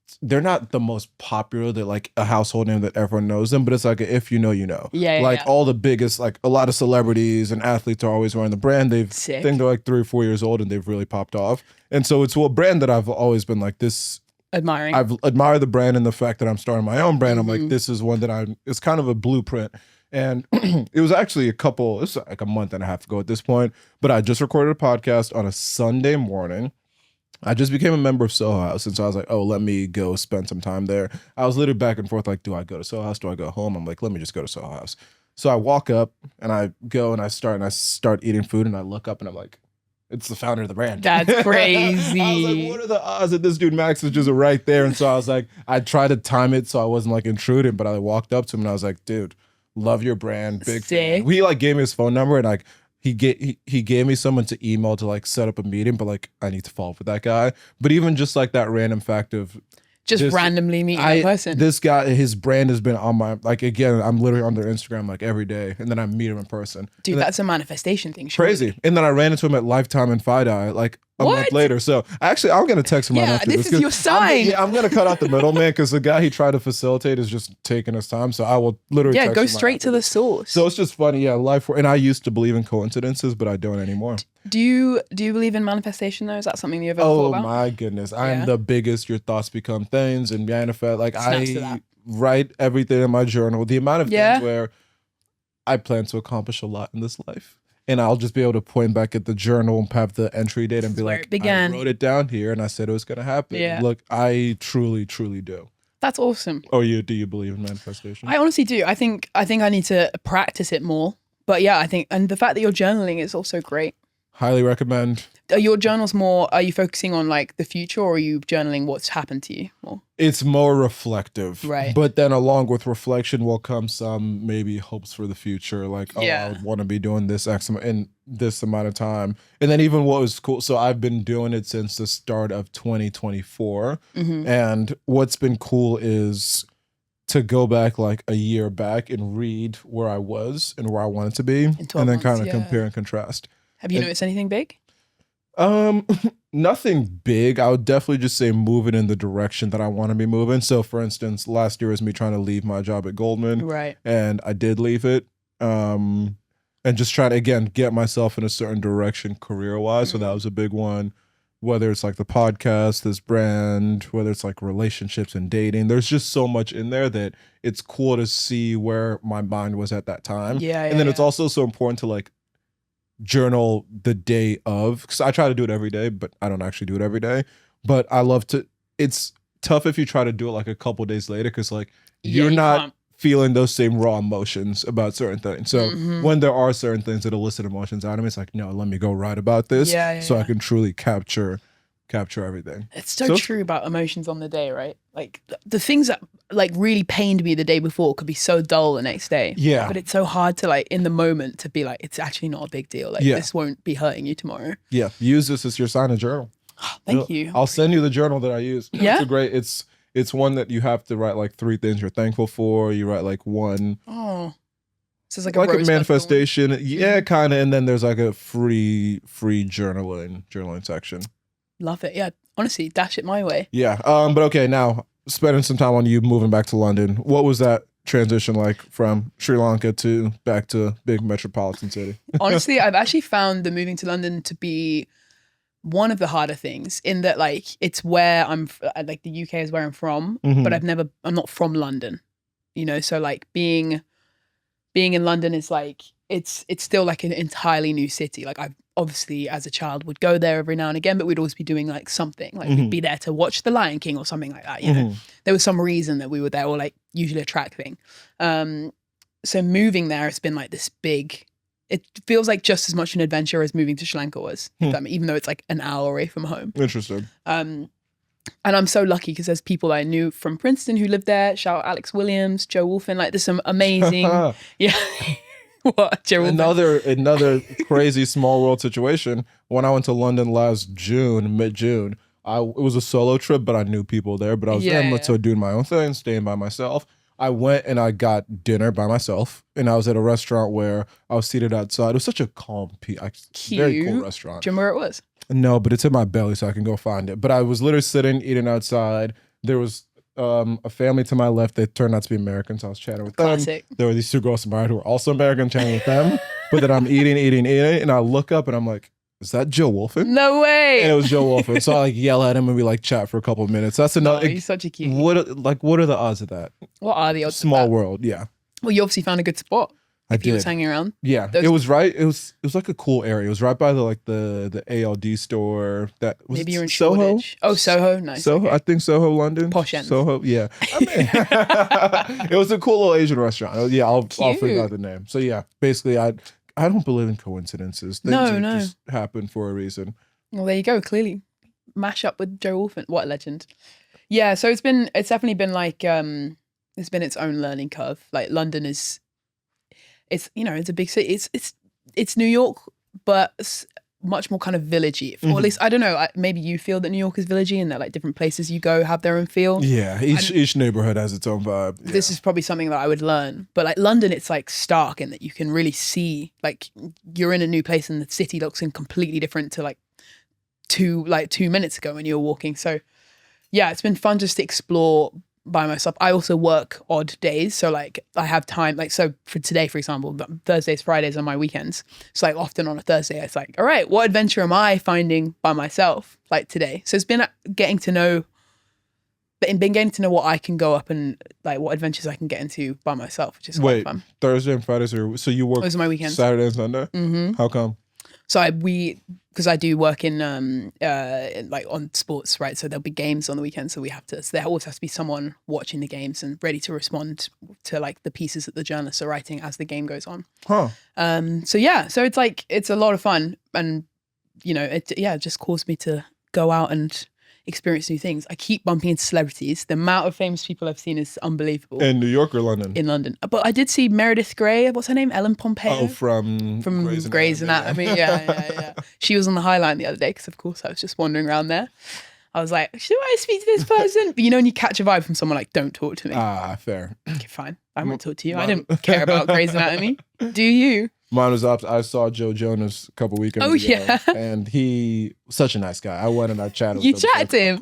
popular, they're like a household name that everyone knows them, but it's like if you know, you know. Yeah. Like all the biggest, like a lot of celebrities and athletes are always wearing the brand. I think they're like 3 or 4 years old and they've really popped off. And so it's a brand that I've always been like this. Admiring. I've admired the brand and the fact that I'm starting my own brand. I'm like, this is one that it's kind of a blueprint. And it was actually it's like a month and a half ago at this point, but I just recorded a podcast on a Sunday morning. I just became a member of Soho House, and so I was like, oh, let me go spend some time there. I was literally back and forth, like, do I go to Soho House? Do I go home? I'm like, let me just go to Soho House. So I walk up, and I go, and I start eating food, and I look up, and I'm like, it's the founder of the brand. That's crazy. I was like, what are the odds that this dude Max is just right there? And so I was like, I tried to time it so I wasn't like intruding, but I walked up to him, and I was like, dude, love your brand, big fan. He like gave me his phone number, and like, he gave me someone to email to like set up a meeting, but like I need to follow up with that guy. But even just like that random fact of randomly meeting that person. This guy, his brand has been on my, like, again, I'm literally on their Instagram like every day, and then I meet him in person. Dude, that's a manifestation thing. Crazy. And then I ran into him at Lifetime and FiDi like a month later. So actually, I'm gonna text him right after this is your sign. I'm gonna cut out the middleman because the guy he tried to facilitate is just taking his time. So I will literally text go him straight to the source. So it's just funny, life. And I used to believe in coincidences, but I don't anymore. Do you believe in manifestation though? Is that something you've ever thought about? Oh my goodness, I am the biggest. Your thoughts become things, and manifest. Like I write everything in my journal. The amount of things where I plan to accomplish a lot in this life. And I'll just be able to point back at the journal and have the entry date and be like, I wrote it down here and I said it was going to happen. Yeah. Look, I truly, truly do. That's awesome. Oh, do you believe in manifestation? I honestly do. I think I need to practice it more. But yeah, I think, and the fact that you're journaling is also great. Highly recommend. Are your journals more, are you focusing on like the future or are you journaling what's happened to you more? It's more reflective. Right. But then along with reflection will come some maybe hopes for the future. Like, I would want to be doing this in this amount of time. And then even what was cool. So I've been doing it since the start of 2024. Mm-hmm. And what's been cool is to go back like a year back and read where I was and where I wanted to be. And then kind of compare and contrast. Have you noticed anything big? Nothing big. I would definitely just say moving in the direction that I want to be moving. So for instance, last year was me trying to leave my job at Goldman. Right. And I did leave it. And just trying to, again, get myself in a certain direction career-wise. Mm-hmm. So that was a big one. Whether it's like the podcast, this brand, whether it's like relationships and dating, there's just so much in there that it's cool to see where my mind was at that time. And then it's also so important to like journal the day of, because I try to do it every day, but I don't actually do it every day. But I love to, it's tough if you try to do it like a couple days later, because like you're not feeling those same raw emotions about certain things. So when there are certain things that elicit emotions out of me, it's like, no, let me go write about this so I can truly capture everything. It's so true about emotions on the day, right? Like the things that like really pained me the day before could be so dull the next day. Yeah. But it's so hard to like in the moment to be like, it's actually not a big deal. Like this won't be hurting you tomorrow. Yeah. Use this as your sign of journal. Thank you. I'll send you the journal that I use. Yeah. It's one that you have to write like 3 things you're thankful for. You write like one. Oh. So it's like a manifestation. Yeah, kind of. And then there's like a free journaling section. Love it. Yeah. Honestly, dash it my way. Yeah. But okay, now spending some time on you moving back to London. What was that transition like from Sri Lanka to back to big metropolitan city? Honestly, I've actually found the moving to London to be one of the harder things, in that like it's where I'm like the UK is where I'm from, but I'm not from London, you know? So like being in London is like, it's still like an entirely new city. Like I've obviously as a child would go there every now and again, but we'd always be doing like something, like we'd be there to watch The Lion King or something like that. You know, there was some reason that we were there, or like usually a track thing. So moving there, it's been like this big, it feels like just as much an adventure as moving to Sri Lanka was, even though it's like an hour away from home. Interesting. And I'm so lucky because there's people I knew from Princeton who lived there. Shout out Alex Williams, Joe Wolfen. Like there's some amazing, What, Joe Wolfen? Another crazy small world situation. When I went to London last mid-June, it was a solo trip, but I knew people there. But I was there, so doing my own thing, staying by myself. I went and I got dinner by myself, and I was at a restaurant where I was seated outside. It was such a calm, very cool restaurant. Do you remember where it was? No, but it's in my belly, so I can go find it. But I was literally sitting, eating outside. There was a family to my left that turned out to be Americans. I was chatting with them. There were these 2 girls to my right who were also American, chatting with them. But then I'm eating, and I look up and I'm like, is that Joe Wolfen? No way. And it was Joe Wolfen. So I like yell at him and we like chat for a couple of minutes. That's another. He's such a cute. What are the odds of that? What are the odds? Small world, yeah. Well, you obviously found a good spot. I did. He was hanging around. Yeah, it was right. It was like a cool area. It was right by the ALD store. That was maybe you're in Soho. Shoreditch. Oh, Soho, nice. Soho, okay. I think Soho, London. Posh end. Soho, yeah. I mean, it was a cool little Asian restaurant. Yeah, I'll figure out the name. So yeah, basically, I don't believe in coincidences. Things just happen for a reason. Well, there you go. Clearly, mash up with Joe Wolfen. What a legend. Yeah, so it's definitely been like it's been its own learning curve. Like London is. It's it's a big city. It's New York, but much more kind of villagey. Or at least I don't know. Maybe you feel that New York is villagey, and that like different places you go have their own feel. Yeah, each neighborhood has its own vibe. Yeah. This is probably something that I would learn. But like London, it's like stark in that you can really see like you're in a new place, and the city looks completely different to like 2 minutes ago when you were walking. So yeah, it's been fun just to explore by myself. I also work odd days, so like I have time, like, so for today, for example, Thursdays, Fridays are my weekends. So like often on a Thursday it's like, all right, what adventure am I finding by myself like today? So it's been getting to know what I can go up and like what adventures I can get into by myself, which is quite fun. Thursday and Fridays so you work those are my weekends. Saturday and Sunday? Mm-hmm. How come? So because I do work in like on sports, right? So there'll be games on the weekend, so there always has to be someone watching the games and ready to respond to like the pieces that the journalists are writing as the game goes on. So it's like it's a lot of fun, and it just caused me to go out and experience new things. I keep bumping into celebrities. The amount of famous people I've seen is unbelievable. In New York or London? In London. But I did see Meredith Grey. What's her name? Ellen Pompeo. Oh, from Grey's Anatomy. Yeah. She was on the High Line the other day because, of course, I was just wandering around there. I was like, should I speak to this person? But when you catch a vibe from someone like, don't talk to me. Fair. Okay, fine. I won't talk to you. I didn't care about Grey's Anatomy. Do you? Mine was up. I saw Joe Jonas a couple weekends ago. Yeah. And he such a nice guy. I went and I chatted with him. You chatted to him? Of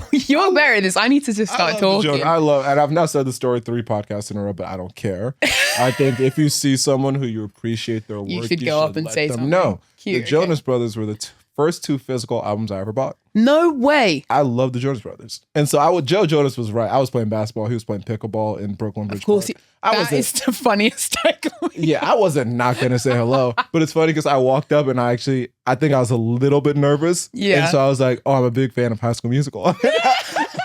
course. You're better at this. I need to just start talking. And I've now said the story 3 podcasts in a row, but I don't care. I think if you see someone who you appreciate their work, you should go up and say something. No. Cute, the Jonas Brothers were the first 2 physical albums I ever bought. No way. I love the Jonas Brothers. And so Joe Jonas was right. I was playing basketball. He was playing pickleball in Brooklyn Bridge. Of course. That is the funniest takeaway. Yeah, I wasn't not going to say hello. But it's funny because I walked up and I think I was a little bit nervous. Yeah. And so I was like, oh, I'm a big fan of High School Musical.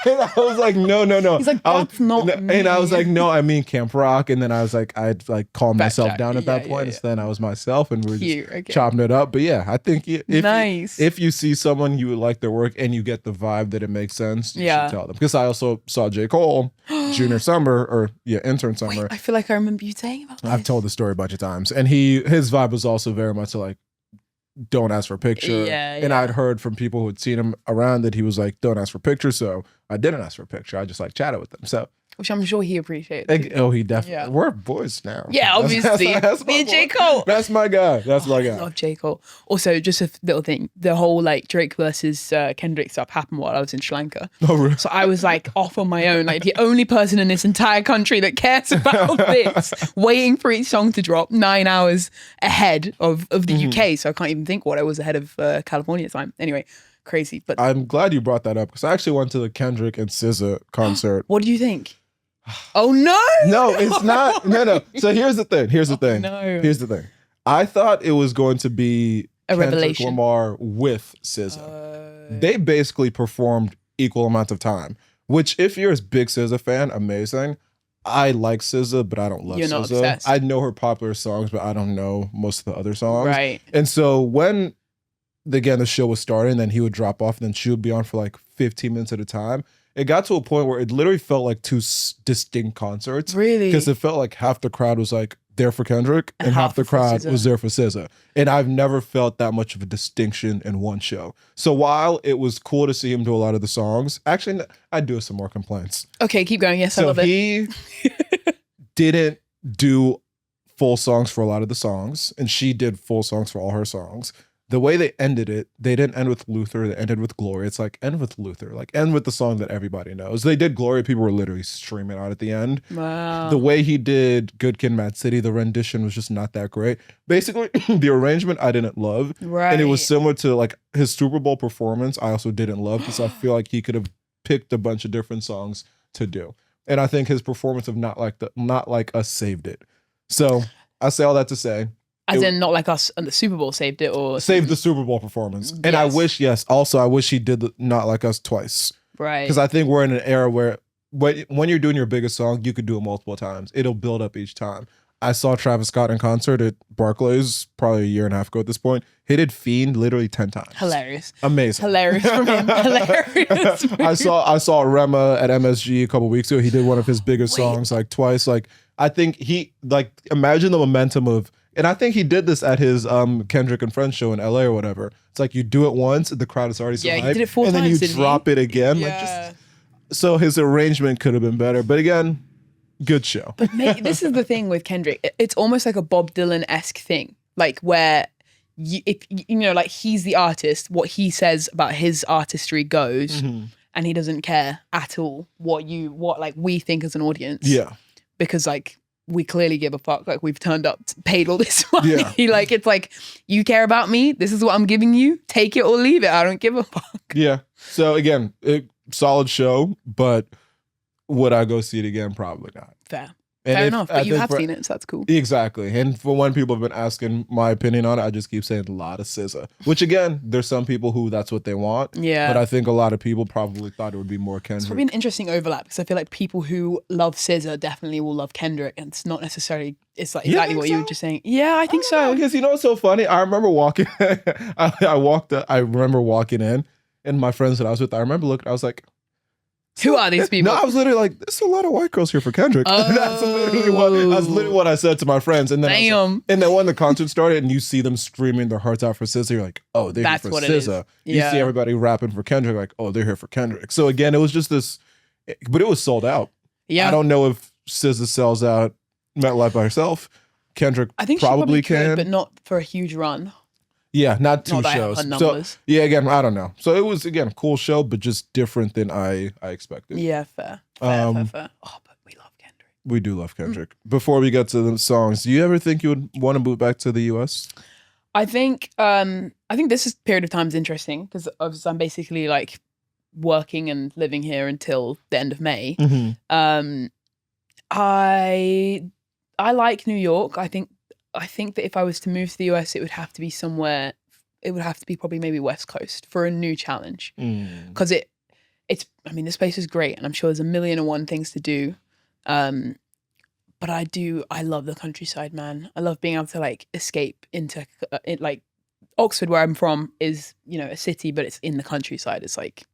And I was like, no. He's like, that's not me. And I was like, no, I mean Camp Rock. And then I was like, I'd like calm myself down at that point. And then I was myself and we were just chopping it up. But yeah, I think if you see someone you would like their work and you get the vibe that it makes sense, you should tell them. Because I also saw J. Cole, intern summer. Wait, I feel like I remember you saying about this. I've told the story a bunch of times. And his vibe was also very much like, don't ask for a picture. And I'd heard from people who had seen him around that he was like, don't ask for pictures. So I didn't ask for a picture. I just like chatted with them. So, which I'm sure he appreciated. He definitely. Yeah. We're boys now. Yeah, obviously. Me and J. Cole. That's my guy. I love J. Cole. Also, just a little thing. The whole like Drake versus Kendrick stuff happened while I was in Sri Lanka. Oh, really? So I was like off on my own, like the only person in this entire country that cares about this, waiting for each song to drop 9 hours ahead of the UK. So I can't even think what I was ahead of California time. Anyway. Crazy. But I'm glad you brought that up because I actually went to the Kendrick and SZA concert. What do you think? Oh no! No, it's not. No. So here's the thing. No. Here's the thing. I thought it was going to be a revelation. Lamar with SZA. They basically performed equal amounts of time. Which, if you're a big SZA fan, amazing. I like SZA, but I don't love SZA. You're not obsessed. I know her popular songs, but I don't know most of the other songs. Right. And so when the show was starting, then he would drop off, and then she would be on for like 15 minutes at a time. It got to a point where it literally felt like 2 distinct concerts. Really? Because it felt like half the crowd was like there for Kendrick and half the crowd was there for SZA. And I've never felt that much of a distinction in one show. So while it was cool to see him do a lot of the songs, actually, I do have some more complaints. Okay, keep going. Yes, I love it. He didn't do full songs for a lot of the songs, and she did full songs for all her songs. The way they ended it, they didn't end with Luther, they ended with Glory. It's like, end with Luther, like end with the song that everybody knows. They did Glory, people were literally streaming out at the end. Wow. The way he did Good Kid, Mad City, the rendition was just not that great. Basically, the arrangement I didn't love. Right. And it was similar to like his Super Bowl performance, I also didn't love because I feel like he could have picked a bunch of different songs to do. And I think his performance of Not Like Us saved it. So I say all that to say, as in Not Like Us and the Super Bowl saved it, or saved the Super Bowl performance. And I wish he did Not Like Us twice. Right. Because I think we're in an era where when you're doing your biggest song, you could do it multiple times. It'll build up each time. I saw Travis Scott in concert at Barclays probably a year and a half ago at this point. He did Fiend literally 10 times. Hilarious. Amazing. Hilarious from him. Hilarious. I saw Rema at MSG a couple weeks ago. He did one of his biggest songs like twice. Like I think he like imagine the momentum of. And I think he did this at his Kendrick and Friends show in LA or whatever. It's like you do it once, the crowd is already so hyped, he did it 4 and times, then you drop it again. Yeah. So his arrangement could have been better. But again, good show. But mate, this is the thing with Kendrick. It's almost like a Bob Dylan-esque thing, like where like he's the artist, what he says about his artistry goes, and he doesn't care at all what like we think as an audience. Yeah. Because like we clearly give a fuck. Like we've turned up, paid all this money. Yeah. Like it's like, you care about me. This is what I'm giving you. Take it or leave it. I don't give a fuck. Yeah. So again, solid show, but would I go see it again? Probably not. Fair. And Fair enough. But you have seen it, so that's cool. Exactly. And for when people have been asking my opinion on it, I just keep saying a lot of SZA. Which again, there's some people who that's what they want. Yeah. But I think a lot of people probably thought it would be more Kendrick. It's probably an interesting overlap because I feel like people who love SZA definitely will love Kendrick, and it's not necessarily. It's like exactly what you were just saying. Yeah, I think so. Because you know what's so funny? I remember walking. I remember walking in, and my friends that I was with. I remember looking. I was like, who are these people? No, I was literally like, there's a lot of white girls here for Kendrick. That's literally what I said to my friends. And then damn. And then when the concert started and you see them screaming their hearts out for SZA, you're like, oh, they're That's here for what SZA. You see everybody rapping for Kendrick, like, oh, they're here for Kendrick. So again, it was just this, but it was sold out. Yeah. I don't know if SZA sells out MetLife by herself. Kendrick I think probably she probably can, could, but not for a huge run. Yeah, not two Not that shows. her numbers. So yeah, again, I don't know. So it was again a cool show, but just different than I expected. Yeah, fair. Fair. Oh, but we love Kendrick. We do love Kendrick. Before we get to the songs, do you ever think you would want to move back to the US? I think this period of time is interesting because I'm basically like working and living here until the end of May. I like New York. I think that if I was to move to the US, it would have to be somewhere. It would have to be probably maybe West Coast for a new challenge. Because it's. I mean, this place is great, and I'm sure there's a million and one things to do. But I love the countryside, man. I love being able to like escape into like Oxford, where I'm from, is a city, but it's in the countryside. It's like.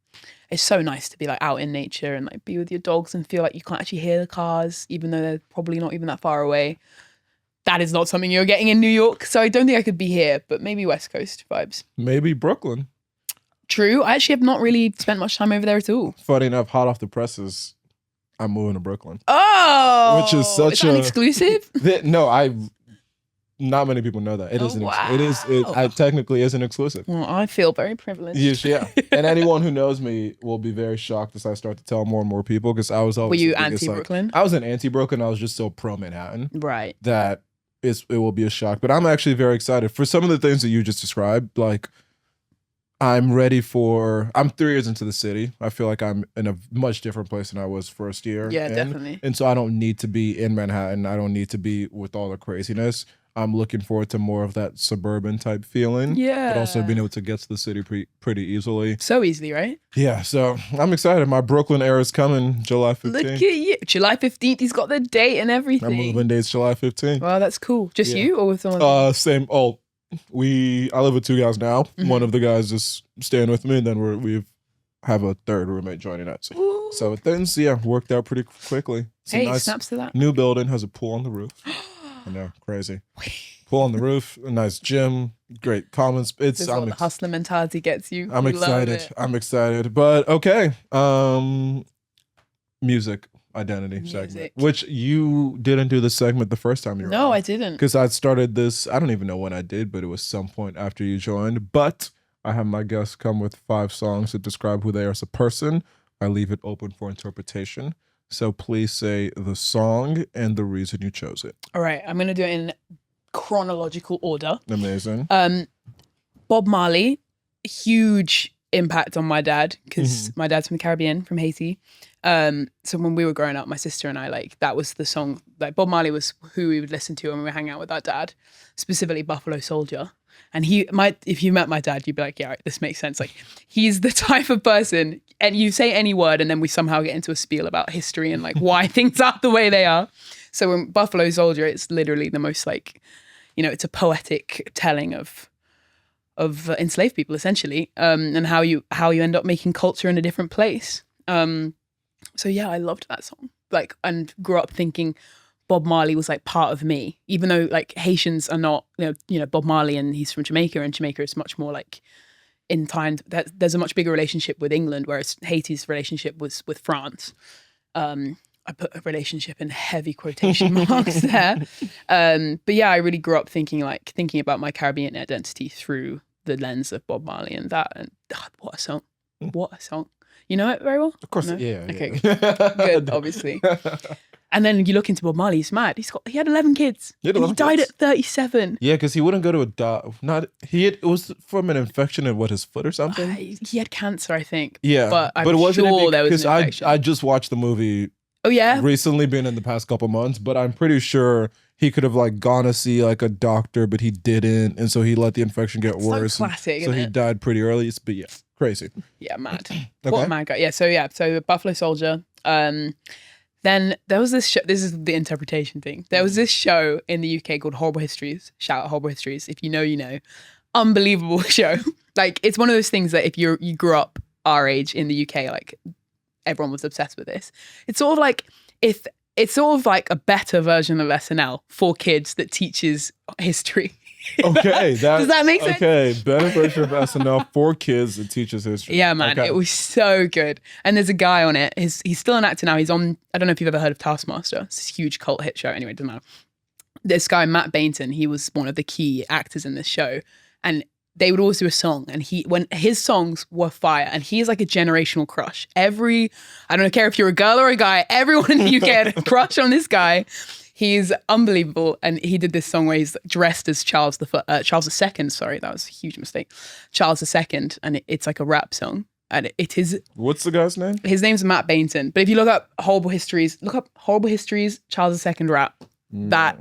It's so nice to be like out in nature and like be with your dogs and feel like you can't actually hear the cars, even though they're probably not even that far away. That is not something you're getting in New York. So I don't think I could be here, but maybe West Coast vibes. Maybe Brooklyn. True. I actually have not really spent much time over there at all. Funny enough, hot off the presses, I'm moving to Brooklyn. Oh! Which is such an exclusive? Not many people know that. It isn't. Wow. It technically isn't exclusive. Well, I feel very privileged. Yeah. And anyone who knows me will be very shocked as I start to tell more and more people because I was always. Were you anti-Brooklyn? I was an anti-Brooklyn. I was just so pro-Manhattan. Right. That it will be a shock. But I'm actually very excited for some of the things that you just described. Like, I'm 3 years into the city. I feel like I'm in a much different place than I was first year. Yeah, definitely. And so I don't need to be in Manhattan. I don't need to be with all the craziness. I'm looking forward to more of that suburban type feeling. Yeah. But also being able to get to the city pretty easily. So easily, right? Yeah. So I'm excited. My Brooklyn era is coming July 15th. Look at you. July 15th. He's got the date and everything. My moving date's July 15th. Wow, that's cool. Just you or with someone else? Same. I live with 2 guys now. One of the guys is staying with me, and then we have a third roommate joining us. Ooh. So things, worked out pretty quickly. It's a nice snaps to that. New building, has a pool on the roof. I know, crazy. Pool on the roof, a nice gym, great commons. This is what the hustler mentality gets you. I'm excited. I'm excited. But okay, music identity segment, which you didn't do the segment the first time you were No, on. I didn't. Because I started this, I don't even know when I did, but it was some point after you joined. But I have my guests come with 5 songs to describe who they are as a person. I leave it open for interpretation. So please say the song and the reason you chose it. All right, I'm going to do it in chronological order. Amazing. Bob Marley, huge impact on my dad because my dad's from the Caribbean, from Haiti. So when we were growing up, my sister and I, that was the song. Like Bob Marley was who we would listen to when we were hanging out with our dad, specifically Buffalo Soldier. And if you met my dad, you'd be like, yeah, right, this makes sense. Like he's the type of person, and you say any word, and then we somehow get into a spiel about history and like why things are the way they are. So when Buffalo Soldier, it's literally the most it's a poetic telling of enslaved people essentially, and how you end up making culture in a different place. So yeah, I loved that song. And grew up thinking Bob Marley was part of me, even though Haitians are not, Bob Marley, and he's from Jamaica, and Jamaica is much more entwined. There's a much bigger relationship with England, whereas Haiti's relationship was with France. I put a relationship in heavy quotation marks there. But yeah, I really grew up thinking about my Caribbean identity through the lens of Bob Marley and that. And what a song. What a song. You know it very well? Of course, No? yeah. Okay, Yeah. good, obviously. And then you look into Bob Marley, he's mad. He had 11 kids. He had and 11 he died kids? at 37. Yeah, because he wouldn't go to a it was from an infection in his foot or something. He had cancer, I think. Yeah, But I'm it wasn't sure there was an because infection. I just watched the movie Oh, yeah? recently, been in the past couple months, but I'm pretty sure he could have like gone to see like a doctor, but he didn't, and so he let the infection get worse. So classic, so isn't he it? died pretty early. But yeah, crazy. Yeah, mad. Okay. What a mad guy. So Buffalo Soldier. Then there was this show. This is the interpretation thing. There was this show in the UK called Horrible Histories. Shout out Horrible Histories. If you know, you know. Unbelievable show. Like, it's one of those things that if you grew up our age in the UK, like everyone was obsessed with this. It's sort of like a better version of SNL for kids that teaches history. Okay, Does that make sense? Okay, better version of SNL for kids that teaches history. Yeah, man, Okay. It was so good. And there's a guy on it. He's still an actor now. He's on. I don't know if you've ever heard of Taskmaster. It's this huge cult hit show. Anyway, it doesn't matter. This guy Matt Bainton, he was one of the key actors in this show, and they would always do a song. And when his songs were fire, and he is like a generational crush. I don't care if you're a girl or a guy. Everyone in the UK had a crush on this guy. He's unbelievable, and he did this song where he's dressed as Charles II. Sorry, that was a huge mistake. Charles II, and it's like a rap song, and it is. What's the guy's name? His name's Matt Bainton. But if you look up Horrible Histories, Charles II rap. That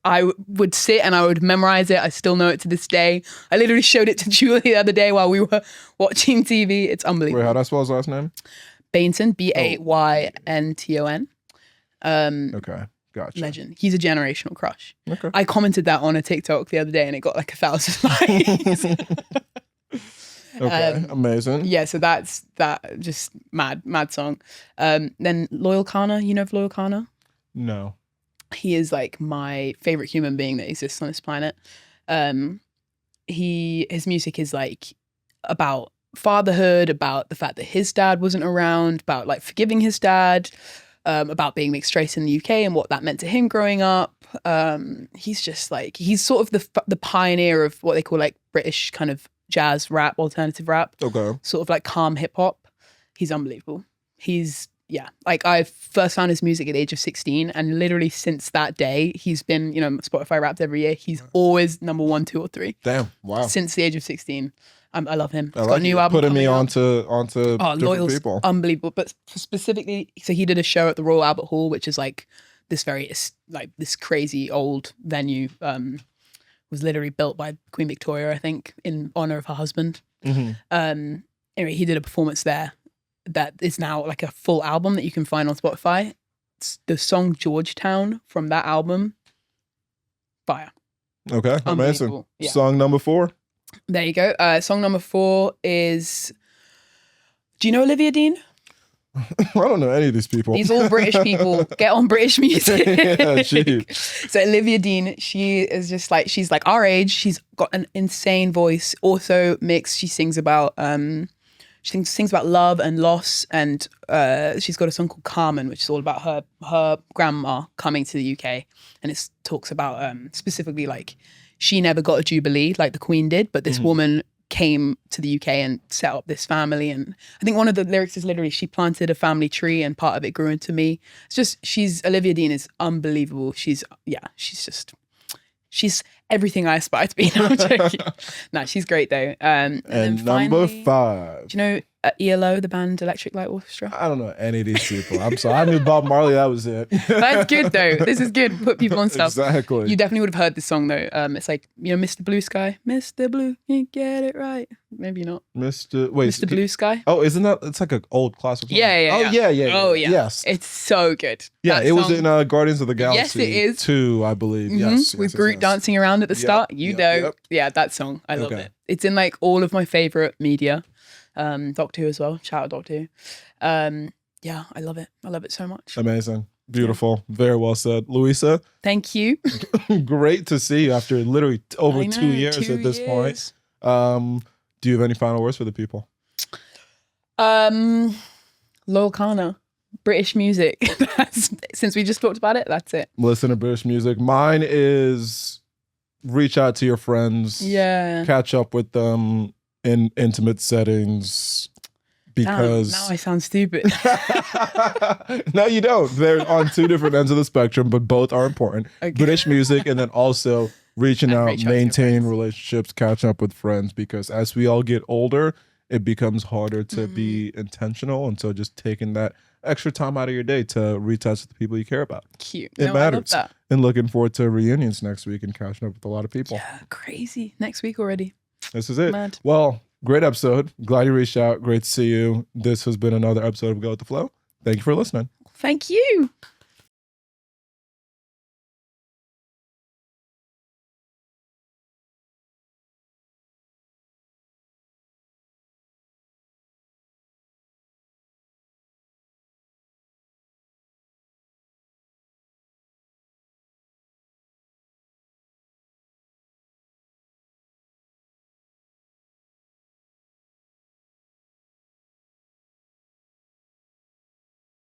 I would sit and I would memorize it. I still know it to this day. I literally showed it to Julie the other day while we were watching TV. It's unbelievable. Wait, how do I spell his last name? Bainton, Baynton. Okay, gotcha. Legend. He's a generational crush. Okay. I commented that on a TikTok the other day and it got like 1,000 likes. Okay, amazing. Yeah, so that's that. Just mad song. Then Loyal Kana, you know of Loyal Kana? No. He is like my favorite human being that exists on this planet. His music is like about fatherhood, about the fact that his dad wasn't around, about like forgiving his dad, about being mixed race in the UK and what that meant to him growing up. He's just like, he's sort of the pioneer of what they call like British kind of jazz rap, alternative rap. Okay. Sort of like calm hip hop. He's unbelievable. Like I first found his music at the age of 16, and literally since that day, he's been, Spotify Wrapped every year. He's always number 1, 2, or 3. Damn! Wow. Since the age of 16, I love him. He's I got like a new album putting me coming out. onto different Loyal's people. unbelievable. But specifically, so he did a show at the Royal Albert Hall, which is like this this crazy old venue. Was literally built by Queen Victoria, I think, in honor of her husband. Mm-hmm. Anyway, he did a performance there that is now like a full album that you can find on Spotify. It's the song Georgetown from that album. Fire. Okay, amazing. Unbelievable. Yeah. Song number 4. There you go. Song number 4 is. Do you know Olivia Dean? I don't know any of these people. These all British people. Get on British music. Yeah, gee. So Olivia Dean, she is just like, she's like our age. She's got an insane voice. Also mixed. She sings about sings about love and loss, and she's got a song called Carmen, which is all about her grandma coming to the UK, and it talks about specifically like she never got a jubilee like the Queen did, but this woman came to the UK and set up this family. And I think one of the lyrics is literally, she planted a family tree and part of it grew into me. It's just, Olivia Dean is unbelievable. She's everything I aspire to be. No, I'm joking. No, she's great though. And then number finally, 5. do you know ELO, the band Electric Light Orchestra? I don't know any of these people. I'm sorry. I knew Bob Marley. That was it. That's good though. This is good. Put people on stuff. Exactly. You definitely would have heard this song though. It's like, Mr. Blue Sky. Mr. Blue, you get it right. Maybe not. Mr. Blue Sky. Oh, isn't that? It's like an old classic song. Yeah. Oh, yeah. Oh, yeah. Yes. It's so good. Yeah, That it was song- in Guardians of the Galaxy. Yes, it is. 2, I believe. Mhm, Yes. with yes, Groot yes. dancing around at the start. Yep. Yeah, that song. I love Okay. it. It's in like all of my favorite media. Doctor Who as well. Shout out Doctor Who. Yeah, I love it. I love it so much. Amazing. Beautiful. Very well said. Louisa, Thank you. great to see you after literally over I know, 2 years 2 at this point. years. Do you have any final words for the people? Loyal Kana. British music. Since we just talked about it, that's it. Listen to British music. Mine is reach out to your friends. Yeah. Catch up with them in intimate settings. Because now I sound stupid. No, you don't. They're on two different ends of the spectrum, but both are important. Okay. British music, and then also reaching out, maintaining relationships, catching up with friends. Because as we all get older, it becomes harder to be intentional. And so just taking that extra time out of your day to retouch with the people you care about. Cute. It matters. I love that. And looking forward to reunions next week and catching up with a lot of people. Yeah, crazy. Next week already. This is it. Mad. Well, great episode. Glad you reached out. Great to see you. This has been another episode of Go With The Flow. Thank you for listening. Thank you.